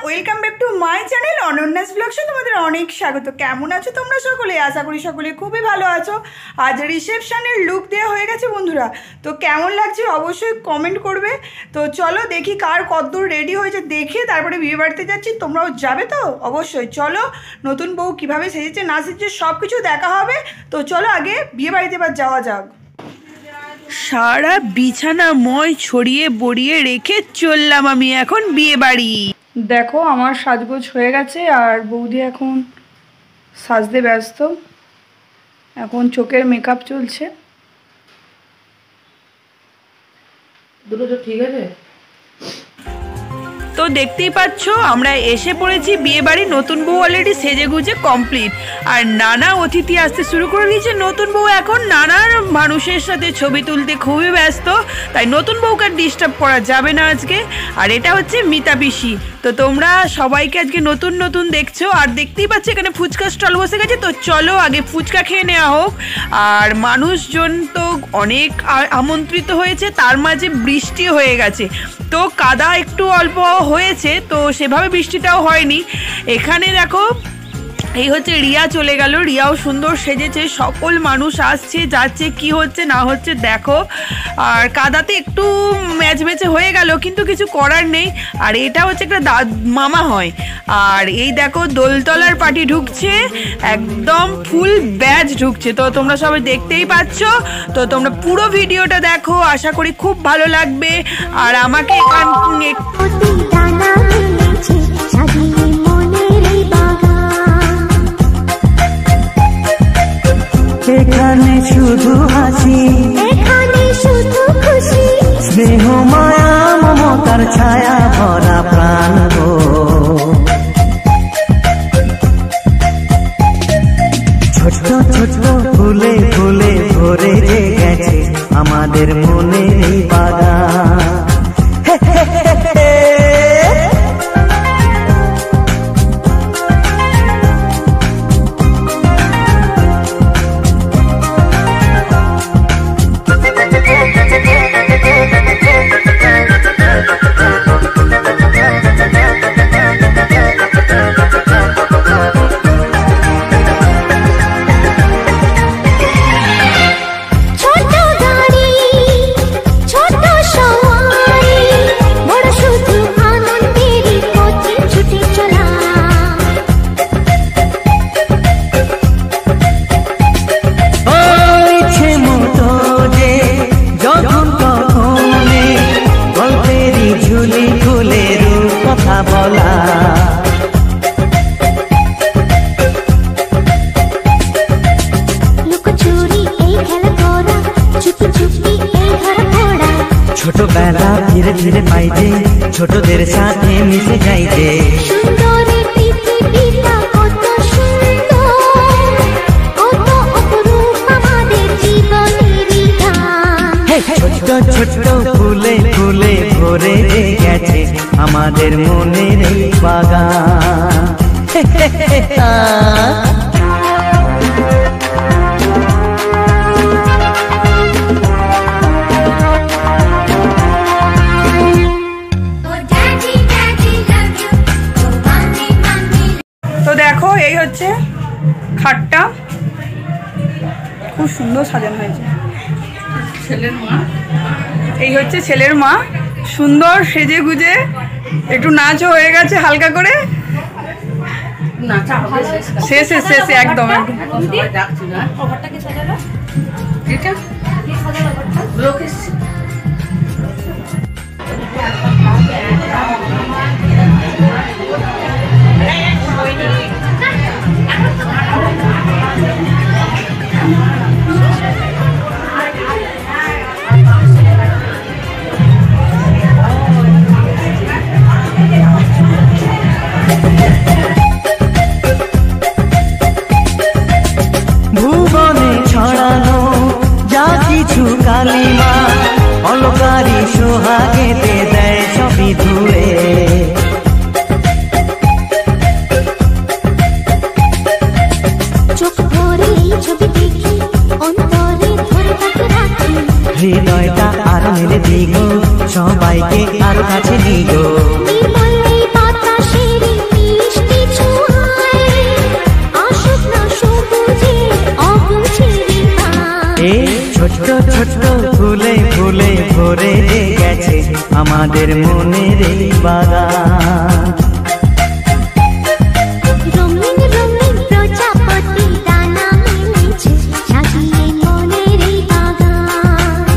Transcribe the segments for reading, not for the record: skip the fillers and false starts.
Welcome back to my channel Ananya's ব্লগসে তোমাদের অনেক স্বাগত। কেমন আছো তোমরা সকলে? আশা করি সকলে খুবই ভালো আছো। আজ রিসেপশনের লুক দেওয়া হয়ে গেছে বন্ধুরা, তো কেমন লাগছে অবশ্যই কমেন্ট করবে। তো চলো দেখি কার কতদূর রেডি হয়েছে, দেখে তারপরে বিয়ে বাড়িতে যাচ্ছি। তোমরাও যাবে তো? অবশ্যই চলো, নতুন বউ কীভাবে সেজেছে না সেজেছে সব কিছু দেখা হবে। তো চলো আগে বিয়ে বাড়িতে এবার যাওয়া যাক। সারা বিছানা ময় ছড়িয়ে বড়িয়ে রেখে চললাম আমি এখন বিয়ে বাড়ি। দেখো আমার সাজগোজ হয়ে গেছে আর বৌদি এখন সাজতে ব্যস্ত, এখন চোখের মেকআপ চলছে। দুটো তো ঠিক আছে। তো দেখতেই পাচ্ছ আমরা এসে পড়েছি বিয়ে বাড়ি। নতুন বউ অলরেডি সেজে গুজে কমপ্লিট, আর নানা অতিথি আসতে শুরু করে দিয়েছে। নতুন বউ এখন নানার মানুষের সাথে ছবি তুলতে খুবই ব্যস্ত, তাই নতুন বউকে ডিস্টার্ব করা যাবে না আজকে। আর এটা হচ্ছে মিতা পিসি। তো তোমরা সবাইকে আজকে নতুন নতুন দেখছো, আর দেখতেই পাচ্ছ এখানে ফুচকা স্টল বসে গেছে। তো চলো আগে ফুচকা খেয়ে নেওয়া হোক। আর মানুষজন তো অনেক আমন্ত্রিত হয়েছে, তার মাঝে বৃষ্টি হয়ে গেছে, তো কাদা একটু অল্প হয়েছে, তো সেভাবে বৃষ্টিটাও হয়নি। এখানে দেখো এই হচ্ছে রিয়া চলে গেল, রিয়াও সুন্দর সেজেছে। সকল মানুষ আসছে যাচ্ছে, কি হচ্ছে না হচ্ছে দেখো। আর কাদাতে একটু ম্যাচমেচে হয়ে গেল, কিন্তু কিছু করার নেই। আর এটা হচ্ছে একটা মামা হয়। আর এই দেখো দোলতলার পার্টি ঢুকছে, একদম ফুল ব্যাচ ঢুকছে। তো তোমরা সবাই দেখতেই পাচ্ছ, তো তোমরা পুরো ভিডিওটা দেখো, আশা করি খুব ভালো লাগবে। আর আমাকে এখানে শুধু হাসি, এখানে শুধু খুশি, স্নেহ মায়া মমতার ছায়া ভরা প্রাণ গো। ছোট ছোট ফুলে ফুলে ভরে গেছে আমাদের মনে এই বাগান। ছোটবেলা ধীরে ধীরে পাইতে, ছোটদের সাথে মিশে যাইতে। ছোট ছোট ফুলে ফুলে ভরে গেছে আমাদের মনের এই বাগান। তো দেখো এই হচ্ছে খাটটা, খুব সুন্দর সাজানো হয়েছে। ছেলের মা, এই হচ্ছে ছেলের মা, সুন্দর সেজে গুজে, একটু নাচও হয়ে গেছে হালকা করে। শেষে শেষে একদম ভুবনে ছড়ানো যা কিছু কালিমা, অলকারি সোহাগেতে দেয় সবই ধুয়ে। বাগান। রঙিন রঙিন প্রজাপতি দানা মেলেছে সাজিয়ে মনের এই বাগান।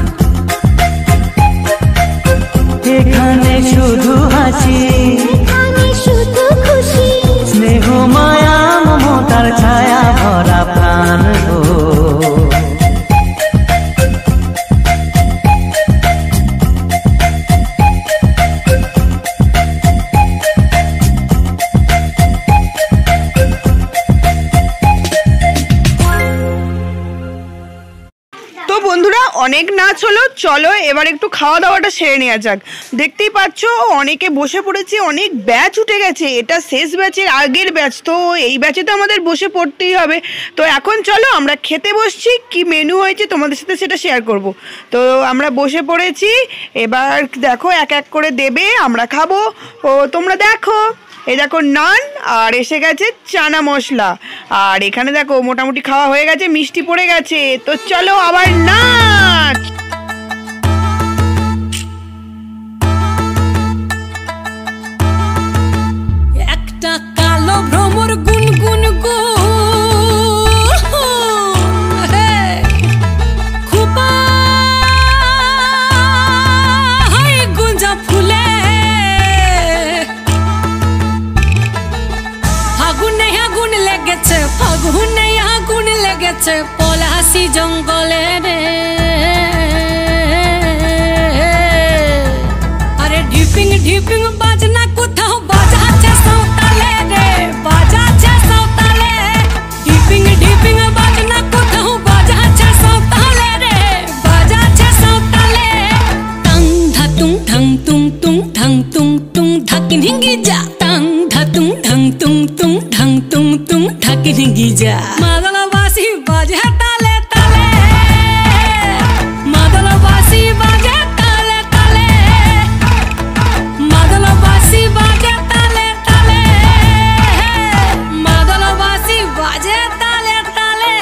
এখানে শুধু হাসি, এখানে শুধু খুশি, স্নেহ মায়া মমতার ছায়া ভরা প্রাণ গো। তো বন্ধুরা অনেক নাচ হলো, চলো এবার একটু খাওয়া দাওয়াটা সেরে নেওয়া যাক। দেখতেই পাচ্ছ অনেকে বসে পড়েছে, অনেক ব্যাচ উঠে গেছে, এটা শেষ ব্যাচের আগের ব্যাচ, তো এই ব্যাচে তো আমাদের বসে পড়তেই হবে। তো এখন চলো আমরা খেতে বসছি, কি মেনু হয়েছে তোমাদের সাথে সেটা শেয়ার করব। তো আমরা বসে পড়েছি, এবার দেখো এক এক করে দেবে, আমরা খাবো। ও তোমরা দেখো, এই দেখো নান, আর এসে গেছে চানা মশলা, আর এখানে দেখো মোটামুটি খাওয়া হয়ে গেছে, মিষ্টি পড়ে গেছে। তো চলো আবার নাচ। একটা কালো ভ্রমর গুনগুন গো খুবা গুঞ্জা ফুলে ফাগুনে আগুন লেগেছে পলাশি জঙ্গলে রে। আরে ঢিপিং ঢিপিং বাজনা কোথাও বাজাচ্ছে সাঁওতালে রে, বাজাচ্ছে সাঁওতালে। ঢিপিং ঢিপিং বাজনা কোথাও বাজাচ্ছে সাঁওতালে রে, বাজাচ্ছে সাঁওতালে। টাং ধাতুং ঠাং তুং তুং ঠাং তুং তুং ধাকিন হিঙ্গি যা, টাং ধাতুং ঠাং তুং তুং ঠাং তুং তুং ধাকিন হিঙ্গি যা। মাদলবাসী বাজে তালে তালে, মাদলবাসী বাজে তালে তালে, মাদলবাসী বাজে তালে তালে, মাদলবাসী বাজে তালে তালে।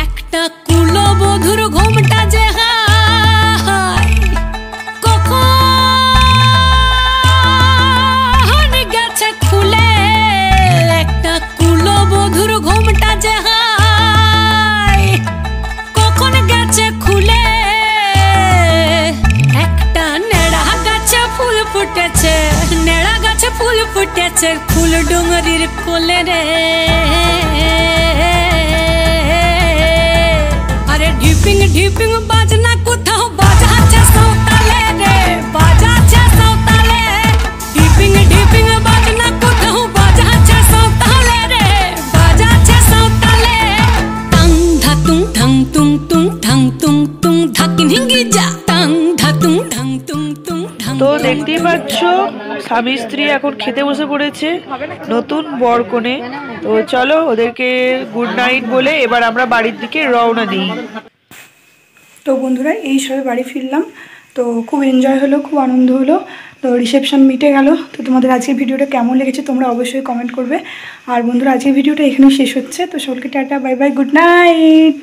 একটা কুলবধূর ঘোমটা যে কখন গেছে খুলে, একটা কুলবধূর ঘোমটা যে কখন গেছে খুলে। একটা নেড়া গাছে ফুল ফুটেছে, নেড়া গাছে ফুল ফুটেছে ফুল ডুঙরির কোলে রে। আরে ঢিপিং ঢিপিং বাজনা কোথাও বাজাচ্ছে সাঁওতালে রে, বাজাচ্ছে সাঁওতালে। ঢিপিং ঢিপিং বাজনা কোথাও বাজাচ্ছে সাঁওতালে রে, বাজাচ্ছে সাঁওতালে। টাং ধাতুং ঠাং তুং তুং ঠাং তুং তুং ধাকিন হিঙ্গি যা, টাং ধাতুং ঠাং তুং তুং ঠাং। তো দেখতেই পাচ্ছ স্বামী স্ত্রী এখন খেতে বসে পড়েছে, নতুন বর কনে। তো চলো ওদেরকে গুড নাইট বলে এবার আমরা বাড়ির দিকে রওনা দিই। তো বন্ধুরা এই সবে বাড়ি ফিরলাম, তো খুব এনজয় হলো, খুব আনন্দ হলো। তো রিসেপশন মিটে গেল। তো তোমাদের আজকের ভিডিওটা কেমন লেগেছে তোমরা অবশ্যই কমেন্ট করবে। আর বন্ধুরা আজকের ভিডিওটা এখানেই শেষ হচ্ছে। তো সকলকে tata, bye bye, good night.